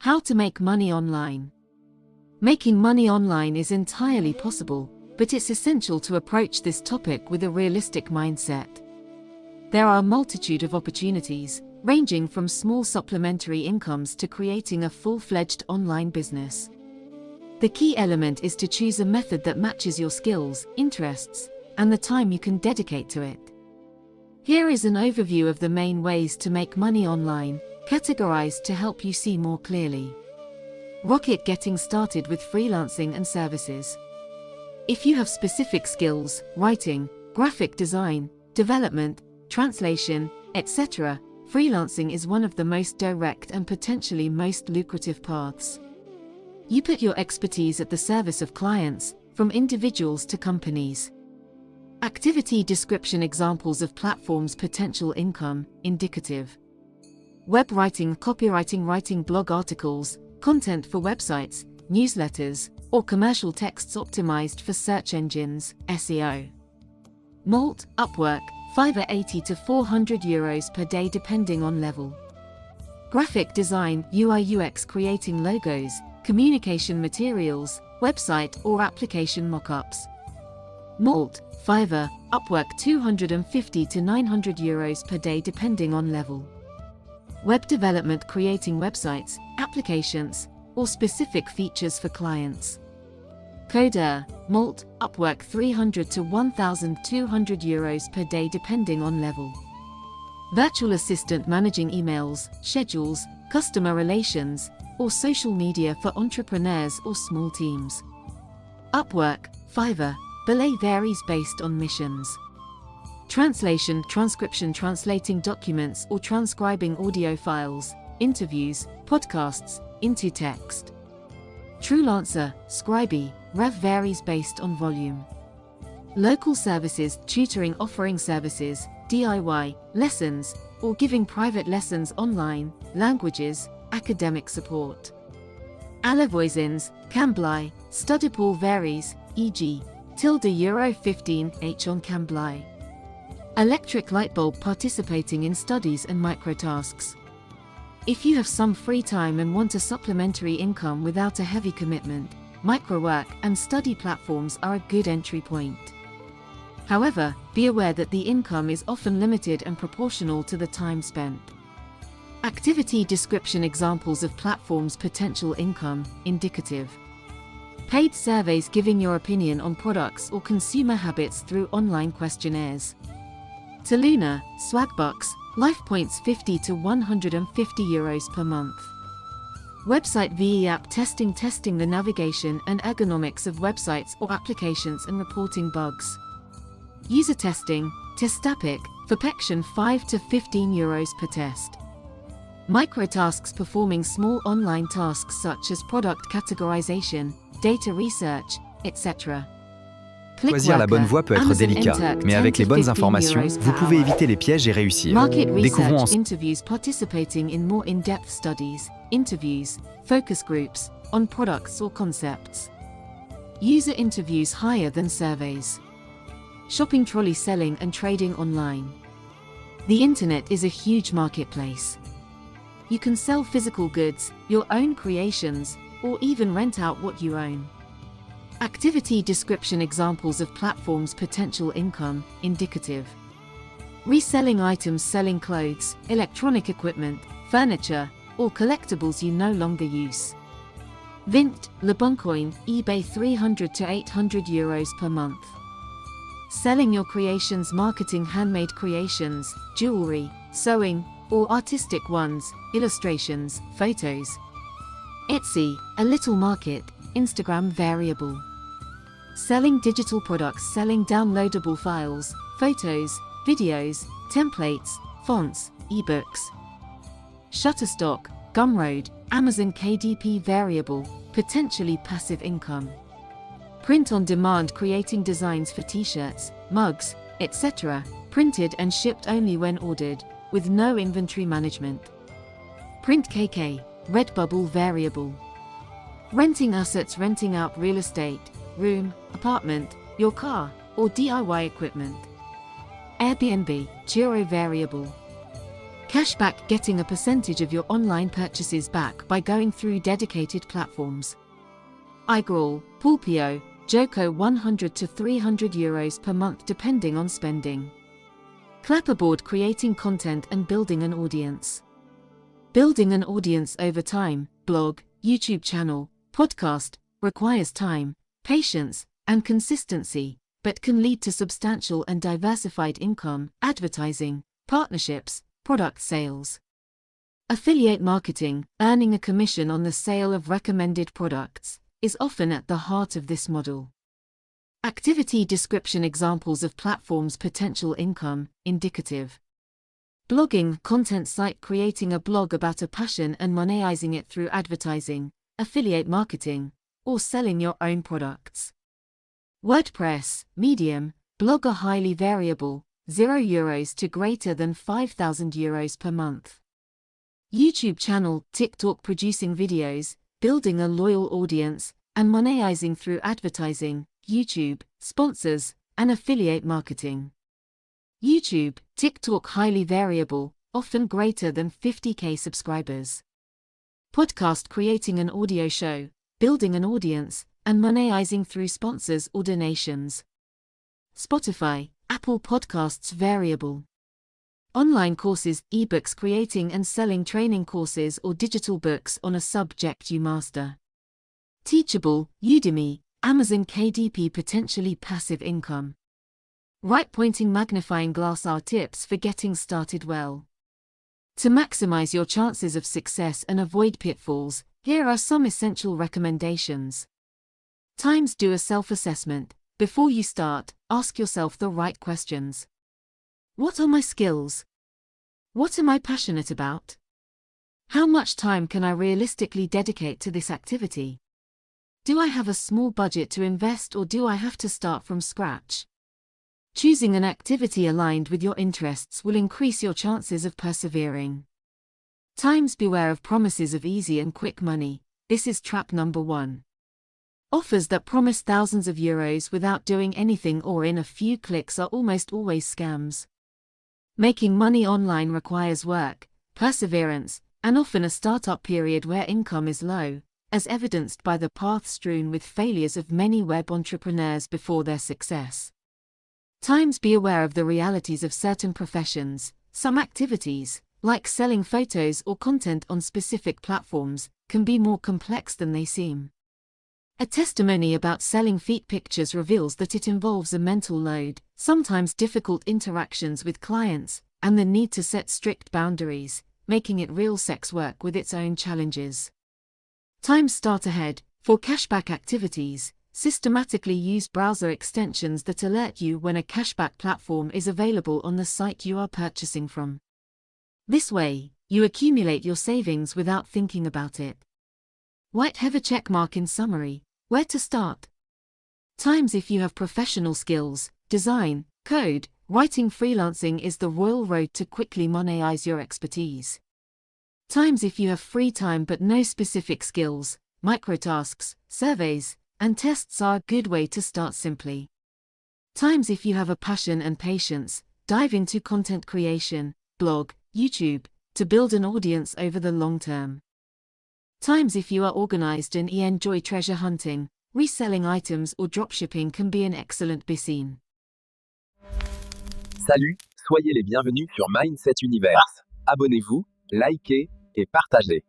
How to make money online. Making money online is entirely possible, but it's essential to approach this topic with a realistic mindset. There are a multitude of opportunities, ranging from small supplementary incomes to creating a full-fledged online business. The key element is to choose a method that matches your skills, interests, and the time you can dedicate to it. Here is an overview of the main ways to make money online, categorized to help you see more clearly. Rocket getting started with freelancing and services. If you have specific skills, writing, graphic design, development, translation, etc., freelancing is one of the most direct and potentially most lucrative paths. You put your expertise at the service of clients, from individuals to companies. Activity description examples of platforms' potential income, indicative. Web writing, copywriting, writing blog articles, content for websites, newsletters, or commercial texts optimized for search engines, SEO. Malt, Upwork, Fiverr 80 to 400 euros per day depending on level. Graphic design, UI UX creating logos, communication materials, website or application mockups. Malt, Fiverr, Upwork 250 to 900 euros per day depending on level. Web development creating websites, applications, or specific features for clients. Coder, Malt, Upwork 300 to 1,200 euros per day depending on level. Virtual assistant managing emails, schedules, customer relations, or social media for entrepreneurs or small teams. Upwork, Fiverr, Belay varies based on missions. Translation, transcription translating documents or transcribing audio files, interviews, podcasts, into text. Truelancer, Scribey, Rev varies based on volume. Local services, tutoring offering services, DIY, lessons, or giving private lessons online, languages, academic support. Alavoisins, Cambly, Studypool varies, e.g. €15 on Cambly. Electric light bulb participating in studies and microtasks. If you have some free time and want a supplementary income without a heavy commitment, microwork and study platforms are a good entry point. However, be aware that the income is often limited and proportional to the time spent. Activity description examples of platforms' potential income, indicative. Paid surveys giving your opinion on products or consumer habits through online questionnaires. Taluna, Swagbucks, Life Points 50 to 150 euros per month. Website VE app testing the navigation and ergonomics of websites or applications and reporting bugs. User testing, Testapic, Perfection 5 to 15 euros per test. Microtasks performing small online tasks such as product categorization, data research, etc. Choisir la bonne voie peut être délicat, mais avec les bonnes informations, vous pouvez éviter les pièges et réussir. Découvrons ensemble. Interviews participating in more in-depth studies, interviews, focus groups, on products or concepts. User interviews higher than surveys. Shopping trolley selling and trading online. The internet is a huge marketplace. You can sell physical goods, your own creations, or even rent out what you own. Activity description examples of platforms' potential income, indicative. Reselling items selling clothes, electronic equipment, furniture, or collectibles you no longer use. Vint, Leboncoin, eBay 300 to 800 euros per month. Selling your creations marketing handmade creations, jewelry, sewing, or artistic ones, illustrations, photos. Etsy, a little market, Instagram variable. Selling digital products selling downloadable files, photos, videos, templates, fonts, ebooks. Shutterstock, Gumroad, Amazon KDP variable, potentially passive income. Print on demand creating designs for t-shirts, mugs, etc., printed and shipped only when ordered, with no inventory management. Print KK, Redbubble variable. Renting assets renting out real estate, room, apartment, your car, or DIY equipment. Airbnb, Turo variable. Cashback, getting a percentage of your online purchases back by going through dedicated platforms. iGrawl, Pulpio, Joko, 100 to 300 euros per month depending on spending. Clapperboard, creating content and building an audience. Building an audience over time, blog, YouTube channel, podcast, requires time, patience, and consistency, but can lead to substantial and diversified income, advertising, partnerships, product sales. Affiliate marketing, earning a commission on the sale of recommended products, is often at the heart of this model. Activity description, examples of platforms' potential income, indicative. Blogging, content site, creating a blog about a passion and monetizing it through advertising, affiliate marketing, or selling your own products. WordPress, medium, blogger, highly variable, €0 to greater than €5,000 per month. YouTube channel, TikTok, producing videos, building a loyal audience, and monetizing through advertising, YouTube, sponsors, and affiliate marketing. YouTube, TikTok, highly variable, often greater than 50K subscribers. Podcast, creating an audio show, building an audience, and monetizing through sponsors or donations. Spotify, Apple Podcasts, variable. Online courses, ebooks, creating and selling training courses or digital books on a subject you master. Teachable, Udemy, Amazon KDP, potentially passive income. Right, pointing magnifying glass are tips for getting started well. To maximize your chances of success and avoid pitfalls, here are some essential recommendations. Times, do a self-assessment. Before you start, ask yourself the right questions. What are my skills? What am I passionate about? How much time can I realistically dedicate to this activity? Do I have a small budget to invest, or do I have to start from scratch? Choosing an activity aligned with your interests will increase your chances of persevering. Times, beware of promises of easy and quick money. This is trap number 1. Offers that promise thousands of euros without doing anything or in a few clicks are almost always scams. Making money online requires work, perseverance, and often a startup period where income is low, as evidenced by the path strewn with failures of many web entrepreneurs before their success. Times, be aware of the realities of certain professions. Some activities, like selling photos or content on specific platforms, can be more complex than they seem. A testimony about selling feet pictures reveals that it involves a mental load, sometimes difficult interactions with clients, and the need to set strict boundaries, making it real sex work with its own challenges. Times, start ahead. For cashback activities, systematically use browser extensions that alert you when a cashback platform is available on the site you are purchasing from. This way, you accumulate your savings without thinking about it. White, have a checkmark. In summary, where to start? Times, if you have professional skills, design, code, writing, freelancing is the royal road to quickly monetize your expertise. Times, if you have free time but no specific skills, microtasks, surveys, and tests are a good way to start simply. Times, if you have a passion and patience, dive into content creation, blog, YouTube, to build an audience over the long term. Times, if you are organized and enjoy treasure hunting, reselling items or dropshipping can be an excellent business. Salut, soyez les bienvenus sur Mindset Universe. Abonnez-vous, likez et partagez.